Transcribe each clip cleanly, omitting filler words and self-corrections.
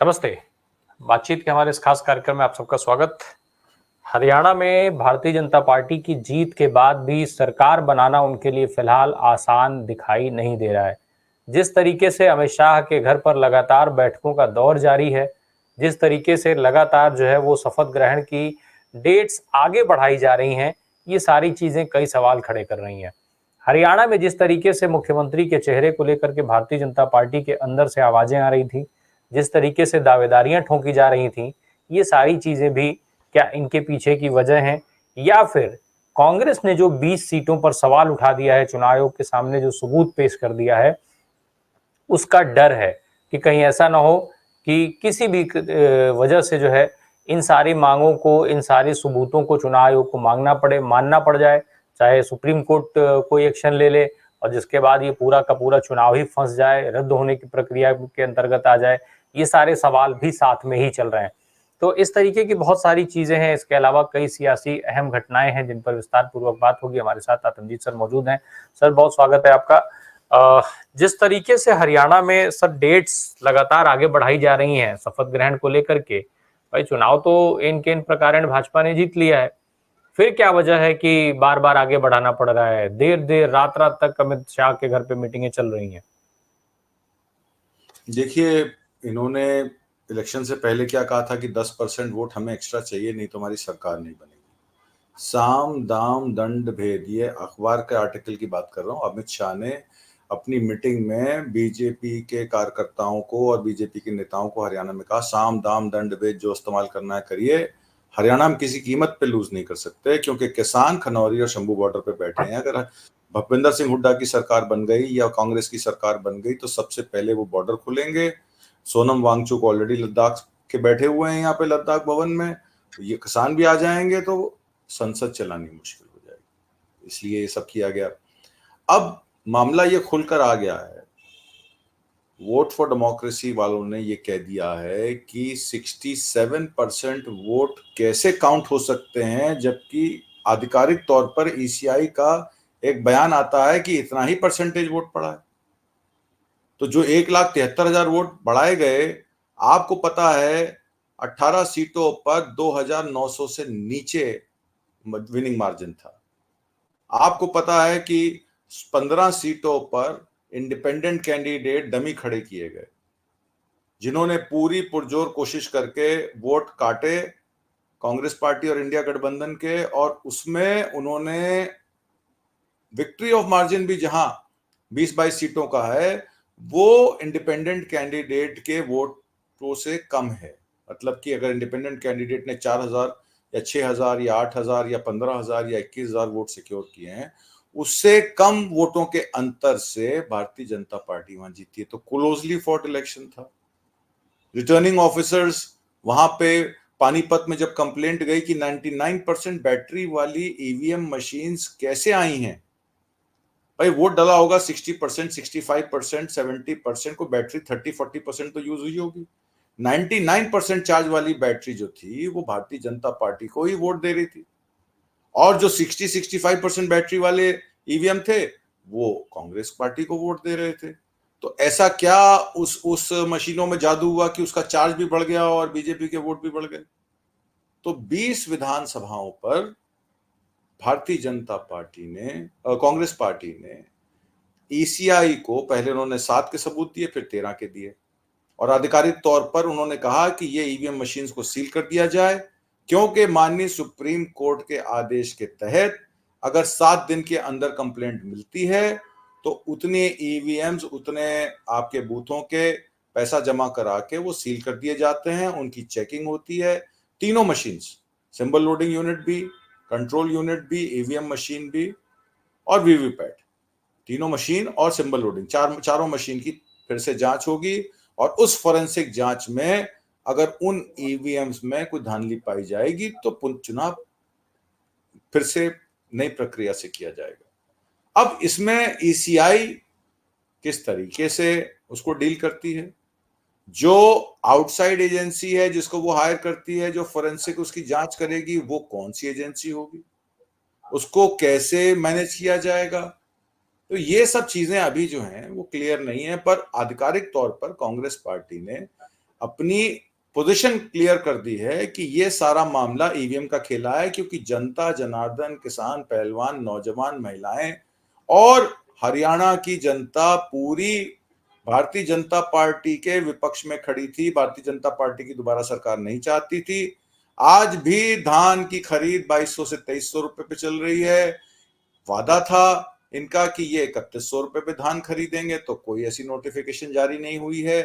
नमस्ते। बातचीत के हमारे इस खास कार्यक्रम में आप सबका स्वागत। हरियाणा में भारतीय जनता पार्टी की जीत के बाद भी सरकार बनाना उनके लिए फिलहाल आसान दिखाई नहीं दे रहा है। जिस तरीके से अमित शाह के घर पर लगातार बैठकों का दौर जारी है, जिस तरीके से लगातार जो है वो शपथ ग्रहण की डेट्स आगे बढ़ाई जा रही हैं, ये सारी चीजें कई सवाल खड़े कर रही हैं। हरियाणा में जिस तरीके से मुख्यमंत्री के चेहरे को लेकर के भारतीय जनता पार्टी के अंदर से आवाजें आ रही थी, जिस तरीके से दावेदारियां ठोकी जा रही थी, ये सारी चीजें भी क्या इनके पीछे की वजह है, या फिर कांग्रेस ने जो 20 सीटों पर सवाल उठा दिया है, चुनाव आयोग के सामने जो सबूत पेश कर दिया है, उसका डर है कि कहीं ऐसा ना हो कि किसी भी वजह से जो है इन सारी मांगों को, इन सारे सबूतों को चुनाव आयोग को मानना पड़ जाए, चाहे सुप्रीम कोर्ट कोई एक्शन ले ले और जिसके बाद ये पूरा का पूरा चुनाव ही फंस जाए, रद्द होने की प्रक्रिया के अंतर्गत आ जाए। ये सारे सवाल भी साथ में ही चल रहे हैं। तो इस तरीके की बहुत सारी चीजें हैं। इसके अलावा कई सियासी अहम घटनाएं हैं जिन पर विस्तार पूर्वक बात होगी। हमारे साथ आतमजीत सर मौजूद हैं। सर, बहुत स्वागत है आपका। जिस तरीके से हरियाणा में सर डेट्स लगातार आगे बढ़ाई जा रही हैं शपथ ग्रहण को लेकर के, भाई चुनाव तो इन प्रकार भाजपा ने जीत लिया है, फिर क्या वजह है कि बार बार आगे बढ़ाना पड़ रहा है, देर देर रात रात तक अमित शाह के घर पे मीटिंगें चल रही हैं? देखिए, इन्होंने इलेक्शन से पहले क्या कहा था कि 10% वोट हमें एक्स्ट्रा चाहिए, नहीं तो हमारी सरकार नहीं बनेगी। साम दाम दंड भेद, ये अखबार के आर्टिकल की बात कर रहा हूँ। अमित शाह ने अपनी मीटिंग में बीजेपी के कार्यकर्ताओं को और बीजेपी के नेताओं को हरियाणा में कहा, साम दाम दंड भेद जो इस्तेमाल करना है करिए, हरियाणा में किसी कीमत पे लूज नहीं कर सकते, क्योंकि किसान खनौरी और शंभू बॉर्डर पे बैठे हैं। अगर भूपेंद्र सिंह हुड्डा की सरकार बन गई या कांग्रेस की सरकार बन गई तो सबसे पहले वो बॉर्डर खुलेंगे। सोनम वांगचुक ऑलरेडी लद्दाख के बैठे हुए हैं यहाँ पे लद्दाख भवन में, ये किसान भी आ जाएंगे तो संसद चलानी मुश्किल हो जाएगी। इसलिए ये सब किया गया। अब मामला ये खुलकर आ गया है, वोट फॉर डेमोक्रेसी वालों ने ये कह दिया है कि 67% वोट कैसे काउंट हो सकते हैं, जबकि आधिकारिक तौर पर ईसीआई का एक बयान आता है कि इतना ही परसेंटेज वोट पड़ा है। तो जो 1,73,000 वोट बढ़ाए गए, आपको पता है 18 सीटों पर 2,900 से नीचे विनिंग मार्जिन था। आपको पता है कि 15 सीटों पर इंडिपेंडेंट कैंडिडेट डमी खड़े किए गए, जिन्होंने पूरी पुरजोर कोशिश करके वोट काटे कांग्रेस पार्टी और इंडिया गठबंधन के, और उसमें उन्होंने विक्ट्री ऑफ मार्जिन भी जहां 20-22 सीटों का है, वो इंडिपेंडेंट कैंडिडेट के वोटों से कम है। मतलब कि अगर इंडिपेंडेंट कैंडिडेट ने 4,000 या 6,000 या 8,000 या 15,000 या 21,000 वोट सिक्योर किए हैं, उससे कम वोटों के अंतर से भारतीय जनता पार्टी वहां जीती है। तो क्लोजली फॉट इलेक्शन था। रिटर्निंग ऑफिसर्स वहां पे पानीपत में जब कंप्लेंट गई कि 99% बैटरी वाली ईवीएम मशीन्स कैसे आई हैं, भाई वोट डाला होगा 60%, 65%, 70% को बैटरी 30-40% तो यूज हुई होगी। 99% चार्ज वाली बैटरी जो थी वो भारतीय जनता पार्टी को ही वोट दे रही थी, और जो 60-65% बैटरी वाले ईवीएम थे वो कांग्रेस पार्टी को वोट दे रहे थे। तो ऐसा क्या उस मशीनों में जादू हुआ कि उसका चार्ज भी बढ़ गया और बीजेपी के वोट भी बढ़ गए? तो 20 विधानसभाओं पर भारतीय जनता पार्टी ने, कांग्रेस पार्टी ने ईसीआई को पहले उन्होंने 7 के सबूत दिए, फिर 13 के दिए, और आधिकारिक तौर पर उन्होंने कहा कि ये ईवीएम मशीन्स को सील कर दिया जाए, क्योंकि माननीय सुप्रीम कोर्ट के आदेश के तहत अगर 7 दिन के अंदर कंप्लेंट मिलती है तो उतने ईवीएम्स, उतने आपके बूथों के पैसा जमा करा के वो सील कर दिए जाते हैं, उनकी चेकिंग होती है। तीनों मशीन्स, सिंबल लोडिंग यूनिट भी, कंट्रोल यूनिट भी, ईवीएम मशीन भी और वीवीपैट, तीनों मशीन और सिंबल लोडिंग, चारों मशीन की फिर से जांच होगी, और उस फोरेंसिक जांच में अगर उन ईवीएम्स में कोई धांधली पाई जाएगी तो चुनाव फिर से नई प्रक्रिया से किया जाएगा। अब इसमें ईसीआई किस तरीके से उसको डील करती है, जो आउटसाइड एजेंसी है जिसको वो हायर करती है, जो फोरेंसिक उसकी जांच करेगी, वो कौन सी एजेंसी होगी, उसको कैसे मैनेज किया जाएगा, तो ये सब चीजें अभी जो हैं वो क्लियर नहीं है। पर आधिकारिक तौर पर कांग्रेस पार्टी ने अपनी पोजीशन क्लियर कर दी है कि ये सारा मामला ईवीएम का खेला है, क्योंकि जनता जनार्दन, किसान, पहलवान, नौजवान, महिलाएं और हरियाणा की जनता पूरी भारतीय जनता पार्टी के विपक्ष में खड़ी थी। भारतीय जनता पार्टी की दोबारा सरकार नहीं चाहती थी। आज भी धान की खरीद 2200 से 2300 रुपए पे चल रही है। वादा था इनका कि ये 3100 रुपए पे धान खरीदेंगे, तो कोई ऐसी नोटिफिकेशन जारी नहीं हुई है।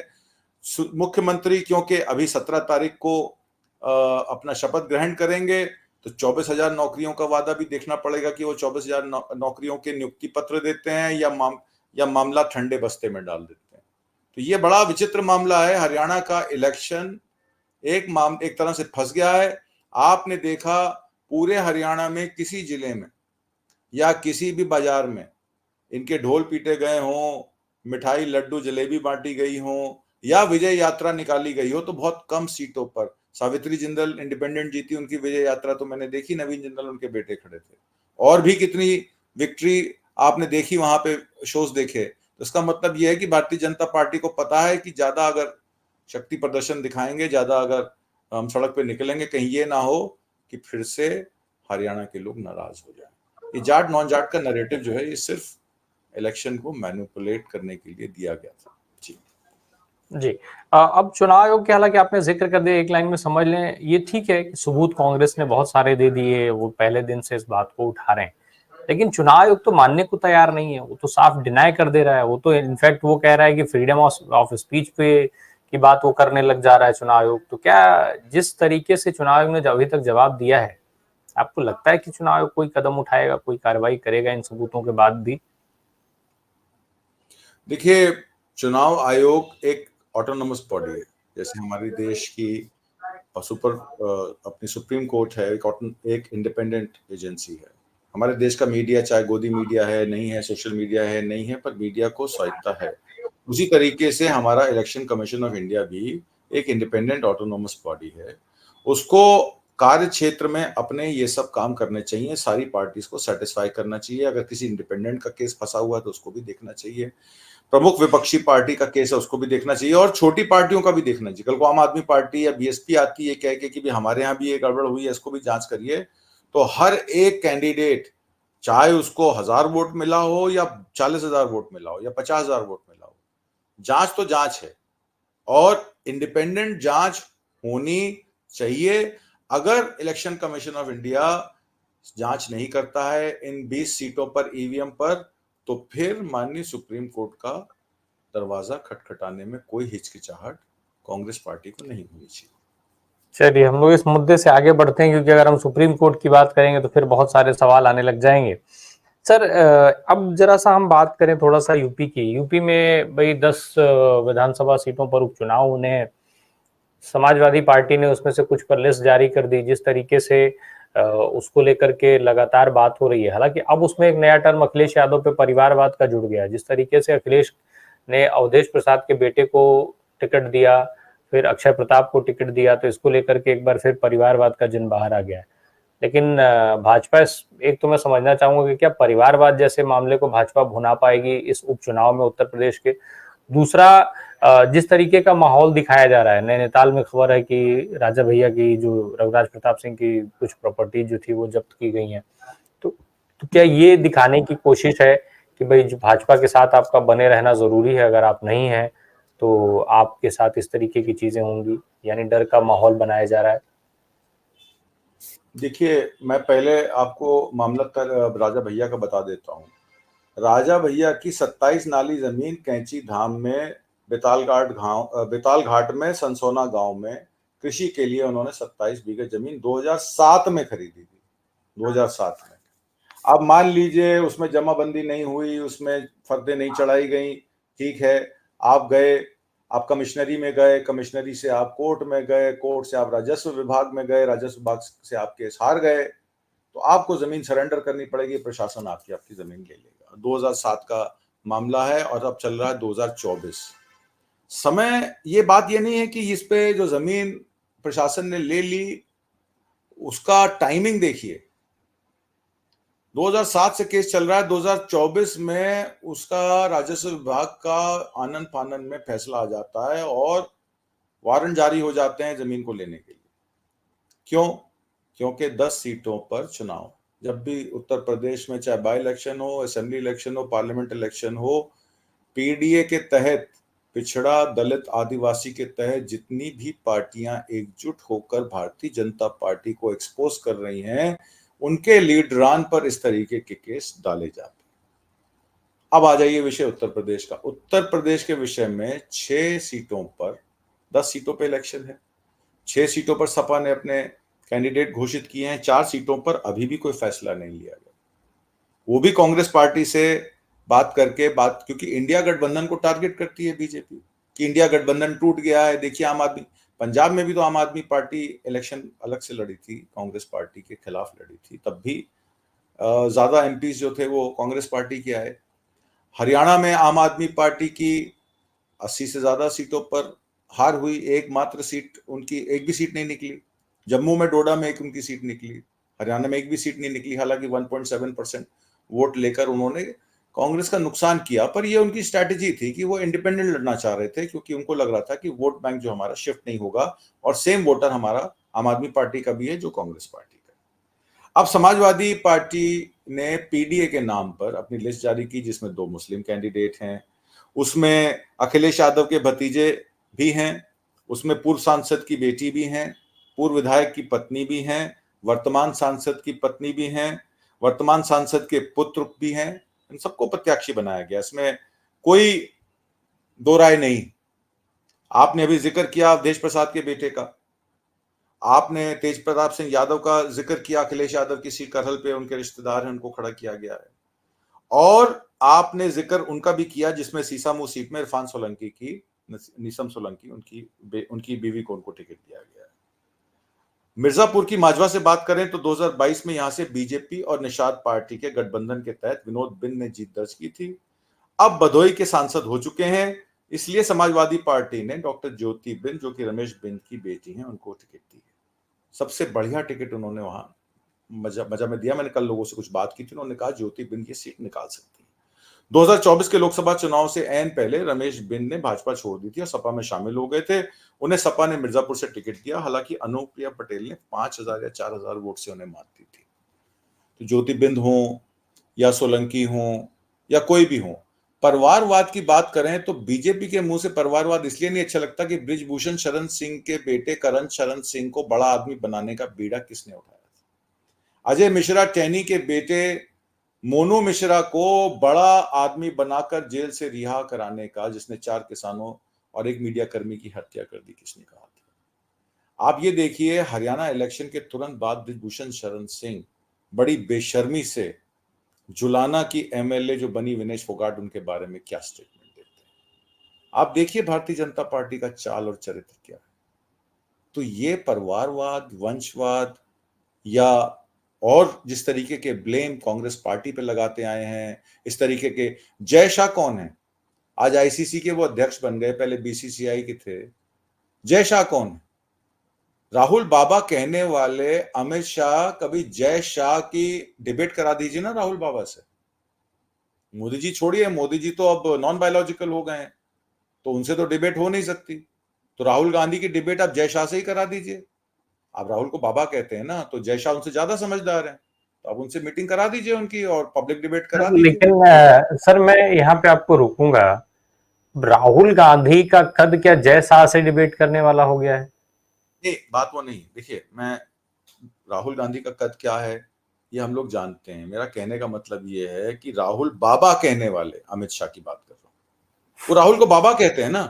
मुख्यमंत्री क्योंकि अभी 17 तारीख को अपना शपथ ग्रहण करेंगे, तो 24,000 नौकरियों का वादा भी देखना पड़ेगा कि वो 24,000 नौकरियों के नियुक्ति पत्र देते हैं या मामला ठंडे बस्ते में डाल देते हैं। तो ये बड़ा विचित्र मामला है। हरियाणा का इलेक्शन एक तरह से फंस गया है। आपने देखा पूरे हरियाणा में किसी जिले में या किसी भी बाजार में इनके ढोल पीटे गए हों, मिठाई, लड्डू, जलेबी बांटी गई हों या विजय यात्रा निकाली गई हो, तो बहुत कम सीटों पर। सावित्री जिंदल इंडिपेंडेंट जीती, उनकी विजय यात्रा तो मैंने देखी, नवीन जिंदल उनके बेटे खड़े थे। और भी कितनी विक्ट्री आपने देखी, वहां पे शोज देखे। तो इसका मतलब यह है कि भारतीय जनता पार्टी को पता है कि ज्यादा अगर शक्ति प्रदर्शन दिखाएंगे, ज्यादा अगर हम सड़क पे निकलेंगे, कहीं ये ना हो कि फिर से हरियाणा के लोग नाराज हो जाए। ये जाट नॉन जाट का नैरेटिव जो है, ये सिर्फ इलेक्शन को मैनिपुलेट करने के लिए दिया गया था। जी जी। अब चुनाव आयोग के, हालांकि आपने जिक्र कर दिया, एक लाइन में समझ लें, ये ठीक है कि सबूत कांग्रेस ने बहुत सारे दे दिए, वो पहले दिन से इस बात को उठा रहे हैं, लेकिन चुनाव आयोग तो मानने को तैयार नहीं है। वो तो साफ डिनाई कर दे रहा है। वो तो इनफैक्ट वो कह रहा है कि फ्रीडम ऑफ स्पीच पे की बात वो करने लग जा रहा है चुनाव आयोग। तो क्या जिस तरीके से चुनाव आयोग ने अभी तक जवाब दिया है, आपको लगता है कि चुनाव आयोग कोई कदम उठाएगा, कोई कार्रवाई करेगा इन सबूतों के बाद भी? देखिए, चुनाव आयोग एक ऑटोनोमस बॉडी है, जैसे हमारे देश की अपनी सुप्रीम कोर्ट है, एक इंडिपेंडेंट एजेंसी है। हमारे देश का मीडिया, चाहे गोदी मीडिया है नहीं है, सोशल मीडिया है नहीं है, पर मीडिया को स्वायत्ता है। उसी तरीके से हमारा इलेक्शन कमीशन ऑफ इंडिया भी एक इंडिपेंडेंट ऑटोनोमस बॉडी है। उसको कार्य क्षेत्र में अपने ये सब काम करने चाहिए, सारी पार्टीज को सेटिस्फाई करना चाहिए। अगर किसी इंडिपेंडेंट का केस फंसा हुआ है तो उसको भी देखना चाहिए, प्रमुख विपक्षी पार्टी का केस है उसको भी देखना चाहिए, और छोटी पार्टियों का भी देखना चाहिए। कल को आम आदमी पार्टी या बीएसपी आती है कह के कि भी हमारे यहाँ भी ये गड़बड़ हुई है, इसको भी जांच करिए। तो हर एक कैंडिडेट, चाहे उसको 1000 वोट मिला हो या 40,000 वोट मिला हो या 50,000 वोट मिला हो, जांच तो जांच है, और इंडिपेंडेंट जांच होनी चाहिए। अगर इलेक्शन कमीशन ऑफ इंडिया जांच नहीं करता है इन 20 सीटों पर ईवीएम पर, तो फिर माननीय सुप्रीम कोर्ट का दरवाजा खटखटाने में कोई हिचकिचाहट कांग्रेस पार्टी को नहीं होनी चाहिए। चलिए, हम लोग इस मुद्दे से आगे बढ़ते हैं, क्योंकि अगर हम सुप्रीम कोर्ट की बात करेंगे तो फिर बहुत सारे सवाल आने लग जाएंगे। सर, अब जरा सा हम बात करें थोड़ा सा यूपी की। यूपी में भाई 10 विधानसभा सीटों पर उपचुनाव होने हैं। समाजवादी पार्टी ने उसमें से कुछ पर लिस्ट जारी कर दी। जिस तरीके से उसको लेकर के लगातार बात हो रही है, हालांकि अब उसमें एक नया टर्म अखिलेश यादव पे परिवारवाद का जुड़ गया। जिस तरीके से अखिलेश ने अवधेश प्रसाद के बेटे को टिकट दिया, फिर अक्षय प्रताप को टिकट दिया, तो इसको लेकर के एक बार फिर परिवारवाद का जिन बाहर आ गया है। लेकिन भाजपा, एक तो मैं समझना चाहूंगा कि क्या परिवारवाद जैसे मामले को भाजपा भुना पाएगी इस उपचुनाव में उत्तर प्रदेश के? दूसरा, जिस तरीके का माहौल दिखाया जा रहा है, नैनीताल में खबर है कि राजा भैया की, जो रघुराज प्रताप सिंह की कुछ प्रॉपर्टी जो थी वो जब्त की गई हैं, तो क्या ये दिखाने की कोशिश है कि भाई जो भाजपा के साथ आपका बने रहना जरूरी है, अगर आप नहीं हैं तो आपके साथ इस तरीके की चीजें होंगी, यानी डर का माहौल बनाया जा रहा है? देखिए, मैं पहले आपको मामला राजा भैया का बता देता हूँ। राजा भैया की 27 नाली जमीन कैंची धाम में बेताल घाट में सनसोना गांव में कृषि के लिए उन्होंने 27 बीघे जमीन 2007 में खरीदी थी। 2007 में। अब मान लीजिए उसमें जमाबंदी नहीं हुई, उसमें फर्दे नहीं चढ़ाई गई, ठीक है। आप गए, आप कमिश्नरी में गए, कमिश्नरी से आप कोर्ट में गए, कोर्ट से आप राजस्व विभाग में गए, राजस्व विभाग से आप केस हार गए, तो आपको जमीन सरेंडर करनी पड़ेगी, प्रशासन आपकी जमीन ले लेगा। 2007 का मामला है और अब चल रहा है 2024। समय, ये बात ये नहीं है कि इस पे जो जमीन प्रशासन ने ले ली उसका टाइमिंग देखिए। 2007 से केस चल रहा है, 2024 में उसका राजस्व विभाग का आनन फानन में फैसला आ जाता है और वारंट जारी हो जाते हैं जमीन को लेने के लिए। क्यों? क्योंकि 10 सीटों पर चुनाव, जब भी उत्तर प्रदेश में चाहे बाई इलेक्शन हो, असेंबली इलेक्शन हो, पार्लियामेंट इलेक्शन हो, पीडीए के तहत, पिछड़ा दलित आदिवासी के तहत जितनी भी पार्टियां एकजुट होकर भारतीय जनता पार्टी को एक्सपोज कर रही हैं, उनके लीडरान पर इस तरीके के केस डाले जाते हैं। अब आ जाइए विषय उत्तर प्रदेश का। उत्तर प्रदेश के विषय में 6 सीटों पर, 10 सीटों पर इलेक्शन है, 6 सीटों पर सपा ने अपने कैंडिडेट घोषित किए हैं, 4 सीटों पर अभी भी कोई फैसला नहीं लिया गया, वो भी कांग्रेस पार्टी से बात करके, क्योंकि इंडिया गठबंधन को टारगेट करती है बीजेपी कि इंडिया गठबंधन टूट गया है। देखिए आम आदमी, पंजाब में भी तो आम आदमी पार्टी इलेक्शन अलग से लड़ी थी, कांग्रेस पार्टी के खिलाफ लड़ी थी, तब भी ज्यादा एमपी जो थे वो कांग्रेस पार्टी के आए। हरियाणा में आम आदमी पार्टी की 80 से ज्यादा सीटों पर हार हुई, एकमात्र सीट उनकी, एक भी सीट नहीं निकली। जम्मू में, डोडा में एक उनकी सीट निकली, हरियाणा में एक भी सीट नहीं निकली। हालांकि 1.7% वोट लेकर उन्होंने कांग्रेस का नुकसान किया, पर यह उनकी स्ट्रैटेजी थी कि वो इंडिपेंडेंट लड़ना चाह रहे थे, क्योंकि उनको लग रहा था कि वोट बैंक जो हमारा शिफ्ट नहीं होगा और सेम वोटर हमारा आम आदमी पार्टी का भी है जो कांग्रेस पार्टी का। अब समाजवादी पार्टी ने पीडीए के नाम पर अपनी लिस्ट जारी की, जिसमें 2 मुस्लिम कैंडिडेट हैं, उसमें अखिलेश यादव के भतीजे भी हैं, उसमें पूर्व सांसद की बेटी भी हैं, पूर्व विधायक की पत्नी भी हैं, वर्तमान सांसद की पत्नी भी हैं, वर्तमान सांसद के पुत्र भी हैं। इन सबको प्रत्याशी बनाया गया, इसमें कोई दो राय नहीं। आपने अभी जिक्र किया अवधेश प्रसाद के बेटे का, आपने तेज प्रताप सिंह यादव का जिक्र किया, अखिलेश यादव की सीट करहल पे उनके रिश्तेदार हैं, उनको खड़ा किया गया है। और आपने जिक्र उनका भी किया जिसमें सीसामऊ सीट में इरफान सोलंकी की, नीसम सोलंकी, उनकी बीवी को उनको टिकट दिया गया है। मिर्जापुर की माजवा से बात करें तो 2022 में यहां से बीजेपी और निषाद पार्टी के गठबंधन के तहत विनोद बिंद ने जीत दर्ज की थी। अब भदोई के सांसद हो चुके हैं, इसलिए समाजवादी पार्टी ने डॉक्टर ज्योति बिंद, जो कि रमेश बिंद की बेटी हैं, उनको टिकट दी है। सबसे बढ़िया टिकट उन्होंने वहां मजा में दिया। मैंने कल लोगों से कुछ बात की थी, उन्होंने कहा ज्योति बिंद ये सीट निकाल सकती है। 2024 के लोकसभा चुनाव से ऐन पहले रमेश बिंद ने भाजपा छोड़ दी थी और सपा में शामिल हो गए थे। उन्हें सपा ने मिर्जापुर से टिकट दिया, हालांकि अनुप्रिया पटेल ने 5,000 या 4,000 वोट से उन्हें मात दी थी। तो ज्योति बिंद हो या सोलंकी हो या कोई भी हो, परिवारवाद की बात करें तो बीजेपी के मुंह से परिवारवाद इसलिए नहीं अच्छा लगता कि बृजभूषण शरण सिंह के बेटे करण शरण सिंह को बड़ा आदमी बनाने का बीड़ा किसने उठाया? अजय मिश्रा टैनी के बेटे मोनू मिश्रा को बड़ा आदमी बनाकर जेल से रिहा कराने का, जिसने 4 किसानों और एक मीडिया कर्मी की हत्या कर दी, किसने कहा था? आप ये देखिए, हरियाणा इलेक्शन के तुरंत बाद बृजभूषण शरण सिंह बड़ी बेशर्मी से जुलाना की एमएलए जो बनी विनेश फोगाट, उनके बारे में क्या स्टेटमेंट देते हैं। आप देखिए भारतीय जनता पार्टी का चाल और चरित्र क्या है। तो ये परिवारवाद, वंशवाद या और जिस तरीके के ब्लेम कांग्रेस पार्टी पे लगाते आए हैं, इस तरीके के, जय शाह कौन है? आज आईसीसी के वो अध्यक्ष बन गए, पहले बीसीसीआई के थे। जय शाह कौन है? राहुल बाबा कहने वाले अमित शाह, कभी जय शाह की डिबेट करा दीजिए ना राहुल बाबा से। मोदी जी छोड़िए, मोदी जी तो अब नॉन बायोलॉजिकल हो गए हैं, तो उनसे तो डिबेट हो नहीं सकती। तो राहुल गांधी की डिबेट आप जय शाह से ही करा दीजिए। आप राहुल को बाबा कहते हैं ना, तो जय शाह उनसे ज्यादा समझदार हैं, तो आप उनसे मीटिंग करा दीजिए उनकी और पब्लिक डिबेट करा दीजिए। लेकिन सर मैं यहाँ पे आपको रोकूंगा, राहुल गांधी का कद क्या जय शाह से डिबेट करने वाला हो गया है? नहीं, बात वो नहीं। देखिए, मैं राहुल गांधी का कद क्या है ये हम लोग जानते हैं। मेरा कहने का मतलब ये है कि राहुल बाबा कहने वाले अमित शाह की बात कर रहा हूं, वो राहुल को बाबा कहते हैं ना।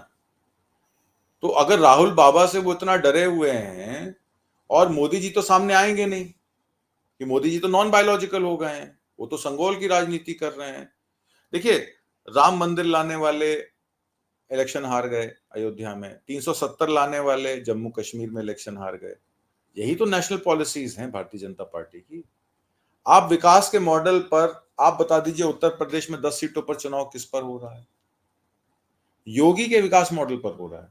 तो अगर राहुल बाबा से वो इतना डरे हुए हैं, और मोदी जी तो सामने आएंगे नहीं कि मोदी जी तो नॉन बायोलॉजिकल हो गए हैं, वो तो संगोल की राजनीति कर रहे हैं। देखिए, राम मंदिर लाने वाले इलेक्शन हार गए अयोध्या में, 370 लाने वाले जम्मू कश्मीर में इलेक्शन हार गए। यही तो नेशनल पॉलिसीज हैं भारतीय जनता पार्टी की। आप विकास के मॉडल पर आप बता दीजिए, उत्तर प्रदेश में 10 सीटों पर चुनाव किस पर हो रहा है? योगी के विकास मॉडल पर हो रहा है,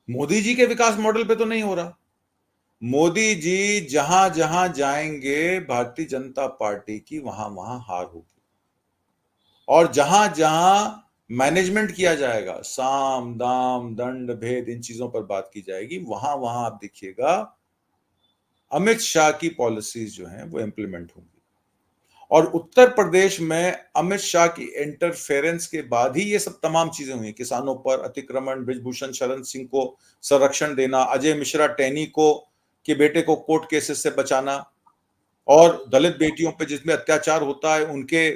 मोदी जी के विकास मॉडल पे तो नहीं हो रहा। मोदी जी जहां जहां जाएंगे भारतीय जनता पार्टी की वहां वहां हार होगी, और जहां जहां मैनेजमेंट किया जाएगा, साम दाम दंड भेद इन चीजों पर बात की जाएगी। वहां वहां आप देखिएगा अमित शाह की पॉलिसीज जो हैं वो इंप्लीमेंट होंगी। और उत्तर प्रदेश में अमित शाह की इंटरफेरेंस के बाद ही ये सब तमाम चीजें हुई। किसानों पर अतिक्रमण, बृजभूषण शरण सिंह को संरक्षण देना, अजय मिश्रा टैनी को के बेटे को कोर्ट केसेस से बचाना, और दलित बेटियों पे जिसमें अत्याचार होता है उनके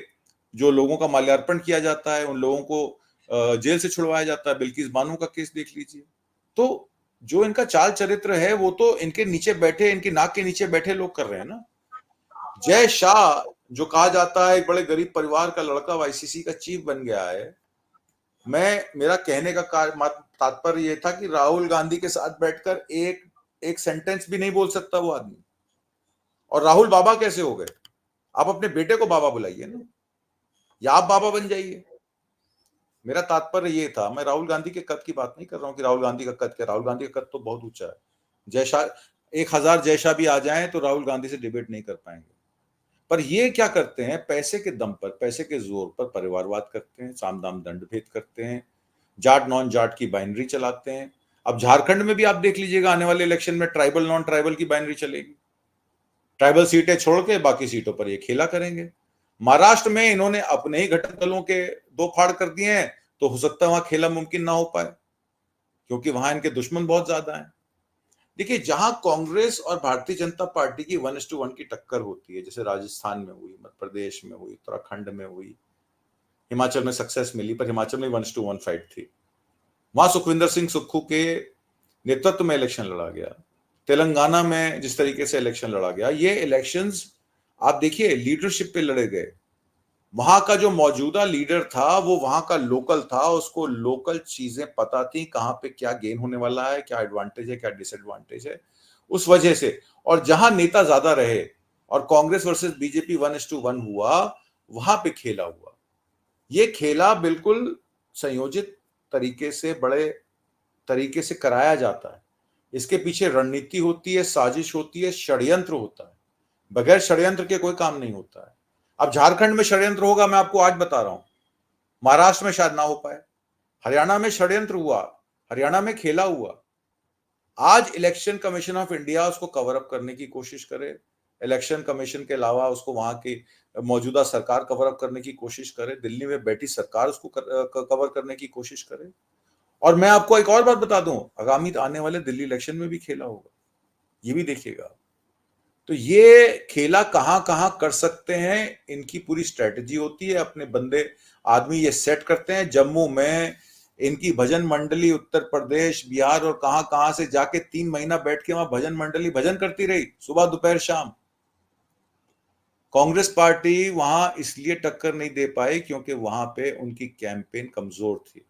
जो लोगों का माल्यार्पण किया जाता है, उन लोगों को जेल से छुड़वाया जाता है। बिल्किस बानो का केस देख लीजिए। तो जो इनका चाल चरित्र है वो तो इनके नीचे बैठे, इनकी नाक के नीचे बैठे लोग कर रहे हैं ना। जय शाह जो कहा जाता है एक बड़े गरीब परिवार का लड़का, वाईसीसी का चीफ बन गया है। मेरा कहने का तात्पर्य यह था कि राहुल गांधी के साथ बैठकर एक सेंटेंस भी नहीं बोल सकता वो आदमी। और राहुल बाबा कैसे हो गए? आप अपने बेटे को बाबा बुलाइए ना, या आप बाबा बन जाइए। मेरा तात्पर्य ये था, मैं राहुल गांधी के कद की बात नहीं कर रहा हूं कि राहुल गांधी का कद क्या। राहुल गांधी का कद तो बहुत ऊंचा है। जैसा 1000 जैसा भी आ जाए तो राहुल गांधी से डिबेट नहीं कर पाएंगे। पर ये क्या करते हैं, पैसे के दम पर, पैसे के जोर पर परिवारवाद करते हैं, साम दाम दंड भेद करते हैं, जाट नॉन जाट की बाइनरी चलाते हैं। अब झारखंड में भी आप देख लीजिएगा आने वाले इलेक्शन में ट्राइबल नॉन ट्राइबल की बाइनरी चलेगी। ट्राइबल सीटें छोड़ के बाकी सीटों पर ये खेला करेंगे। महाराष्ट्र में इन्होंने अपने ही घटक दलों के दो फाड़ कर दिए हैं, तो हो सकता है वहां खेला मुमकिन ना हो पाए, क्योंकि वहां इनके दुश्मन बहुत ज्यादा हैं। देखिए, जहां कांग्रेस और भारतीय जनता पार्टी की 1:1 की टक्कर होती है, जैसे राजस्थान में हुई, मध्य प्रदेश में हुई, उत्तराखंड में हुई, हिमाचल में सक्सेस मिली, पर हिमाचल में 1:1 फाइट थी। वहां सुखविंदर सिंह सुक्खू के नेतृत्व में इलेक्शन लड़ा गया। तेलंगाना में जिस तरीके से इलेक्शन लड़ा गया, ये इलेक्शंस आप देखिए लीडरशिप पे लड़े गए। वहां का जो मौजूदा लीडर था वो वहां का लोकल था, उसको लोकल चीजें पता थी, कहां पे क्या गेन होने वाला है, क्या एडवांटेज है, क्या डिसएडवांटेज है, उस वजह से। और जहां नेता ज्यादा रहे और कांग्रेस वर्सेस बीजेपी 1:1 हुआ, वहां पे खेला हुआ। ये खेला बिल्कुल संयोजित तरीके से, बड़े तरीके से कराया जाता है। इसके पीछे रणनीति होती है, साजिश होती है, षड्यंत्र होता है। बगैर षड्यंत्र के कोई काम नहीं होता है। अब झारखंड में षड्यंत्र होगा, मैं आपको आज बता रहा हूं। महाराष्ट्र में शायद ना हो पाए। हरियाणा में षड्यंत्र हुआ, हरियाणा में खेला हुआ। आज इलेक्शन कमीशन ऑफ इंडिया उसको कवर अप करने की कोशिश करे, इलेक्शन कमीशन के अलावा उसको वहां की मौजूदा सरकार कवर अप करने की कोशिश करे, दिल्ली में बैठी सरकार उसको कवर करने की कोशिश करे। और मैं आपको एक और बात बता दूं, आगामी आने वाले दिल्ली इलेक्शन में भी खेला होगा, ये भी देखिएगा। तो ये खेला कहां कहां कर सकते हैं, इनकी पूरी स्ट्रेटजी होती है। अपने बंदे आदमी ये सेट करते हैं। जम्मू में इनकी भजन मंडली, उत्तर प्रदेश, बिहार और कहां कहां से जाके 3 महीना बैठ के वहां भजन मंडली भजन करती रही, सुबह दोपहर शाम। कांग्रेस पार्टी वहां इसलिए टक्कर नहीं दे पाई क्योंकि वहां पे उनकी कैंपेन कमजोर थी,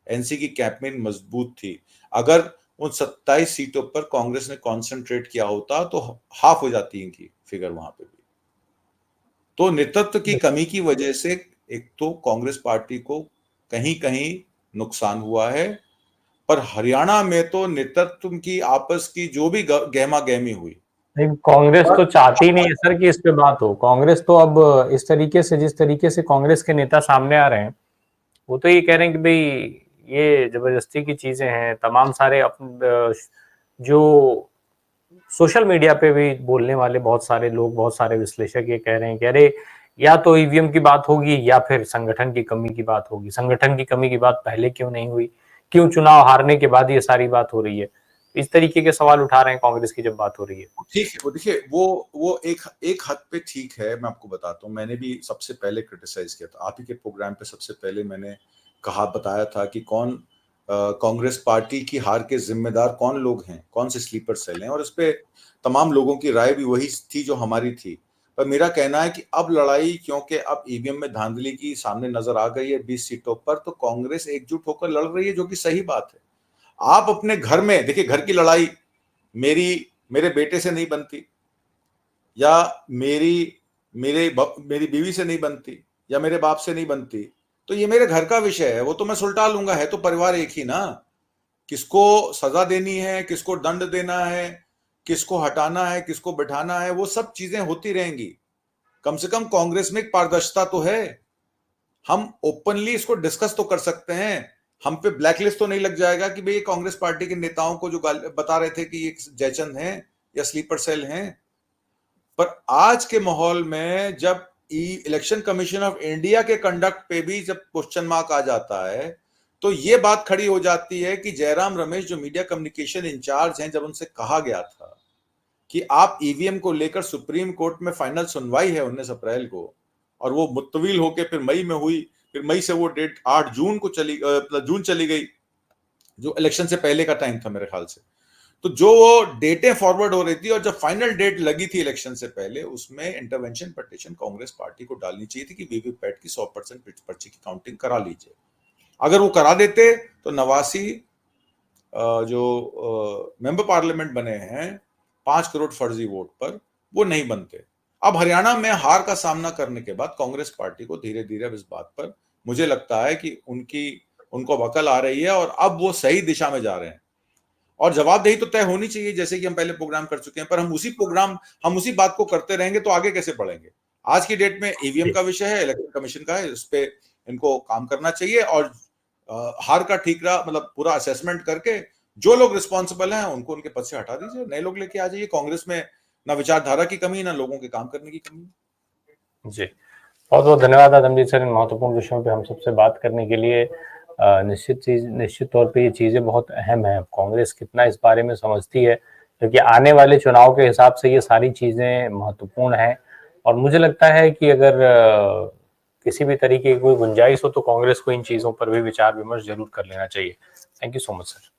एनसी की कैंपेन मजबूत थी। अगर उन 27 सीटों पर कांग्रेस ने कंसंट्रेट किया होता तो हाफ हो जाती इनकी फिगर वहां पे भी। तो नेतृत्व की कमी की वजह से एक तो कांग्रेस पार्टी को कहीं कहीं नुकसान हुआ है, पर हरियाणा में तो नेतृत्व की आपस की जो भी गहमा गहमी हुई, कांग्रेस तो चाहती नहीं है सर कि इस पे बात हो। कांग्रेस तो अब इस तरीके से, जिस तरीके से कांग्रेस के नेता सामने आ रहे हैं, वो तो ये कह रहे हैं कि भाई ये जबरदस्ती की चीजें हैं। तमाम सारे जो सोशल मीडिया पे भी बोलने वाले बहुत सारे लोग, बहुत सारे विश्लेषक ये कह रहे हैं कि अरे या तो ईवीएम की बात होगी या फिर संगठन की कमी की बात होगी। संगठन की कमी की बात पहले क्यों नहीं हुई? क्यों चुनाव हारने के बाद ये सारी बात हो रही है? इस तरीके के सवाल उठा रहे हैं कांग्रेस की जब बात हो रही है। ठीक है। वो देखिए, वो एक हद पे ठीक है। मैं आपको बताता हूँ, मैंने भी सबसे पहले क्रिटिसाइज किया था, आप ही के प्रोग्राम पे सबसे पहले मैंने बताया था कि कौन कांग्रेस पार्टी की हार के जिम्मेदार कौन लोग हैं, कौन से स्लीपर सेल हैं, और इस पे तमाम लोगों की राय भी वही थी जो हमारी थी। पर मेरा कहना है कि अब लड़ाई, क्योंकि अब ईवीएम में धांधली की सामने नजर आ गई है 20 सीटों पर, तो कांग्रेस एकजुट होकर लड़ रही है, जो कि सही बात है। आप अपने घर में देखिए, घर की लड़ाई मेरे बेटे से नहीं बनती, या मेरी बीवी से नहीं बनती, या मेरे बाप से नहीं बनती, तो ये मेरे घर का विषय है, वो तो मैं सुलटा लूंगा। है तो परिवार एक ही ना। किसको सजा देनी है, किसको दंड देना है, किसको हटाना है, किसको बिठाना है, वो सब चीजें होती रहेंगी। कम से कम कांग्रेस में एक पारदर्शिता तो है। हम ओपनली इसको डिस्कस तो कर सकते हैं, हम पे ब्लैकलिस्ट तो नहीं लग जाएगा कि भाई कांग्रेस पार्टी के नेताओं को जो बता रहे थे कि ये जयचंद हैं या स्लीपर सेल हैं। पर आज के माहौल में जब इलेक्शन कमीशन ऑफ इंडिया के कंडक्ट पे भी जब क्वेश्चन मार्क आ जाता है, तो ये बात खड़ी हो जाती है कि जयराम रमेश जो मीडिया कम्युनिकेशन इंचार्ज हैं, जब उनसे कहा गया था कि आप ईवीएम को लेकर सुप्रीम कोर्ट में फाइनल सुनवाई है 19 अप्रैल को, और वो मुत्तविल होकर फिर मई में हुई, फिर मई से वो डेट 8 जून को जून चली गई, जो इलेक्शन से पहले का टाइम था मेरे ख्याल से। तो जो वो डेटें फॉरवर्ड हो रही थी और जब फाइनल डेट लगी थी इलेक्शन से पहले, उसमें इंटरवेंशन पिटीशन कांग्रेस पार्टी को डालनी चाहिए थी कि वीवीपैट की 100% पर्ची की काउंटिंग करा लीजिए। अगर वो करा देते तो 89 जो मेंबर पार्लियामेंट बने हैं 5 करोड़ फर्जी वोट पर, वो नहीं बनते। अब हरियाणा में हार का सामना करने के बाद कांग्रेस पार्टी को धीरे धीरे अब इस बात पर मुझे लगता है कि उनको अकल आ रही है और अब वो सही दिशा में जा रहे हैं, और जवाबदेही तो तय होनी चाहिए, जैसे कि हम पहले प्रोग्राम कर चुके हैं। पर हम उसी बात को करते रहेंगे तो आगे कैसे बढ़ेंगे। आज की डेट में ईवीएम का विषय है, इलेक्शन कमीशन का है, उस पर इनको काम करना चाहिए, और हार का ठीकरा मतलब पूरा असेसमेंट करके जो लोग रिस्पॉन्सिबल हैं उनको उनके पद से हटा दीजिए, नए लोग लेके आ जाइए। कांग्रेस में ना विचारधारा की कमी, ना लोगों के काम करने की कमी। जी, बहुत बहुत धन्यवाद आदमजीत सर, इन महत्वपूर्ण विषयों पे हम सबसे बात करने के लिए। निश्चित तौर पे ये चीज़ें बहुत अहम हैं। कांग्रेस कितना इस बारे में समझती है, क्योंकि आने वाले चुनाव के हिसाब से ये सारी चीज़ें महत्वपूर्ण हैं। और मुझे लगता है कि अगर किसी भी तरीके की कोई गुंजाइश हो तो कांग्रेस को इन चीज़ों पर भी विचार विमर्श जरूर कर लेना चाहिए। Thank you so much sir.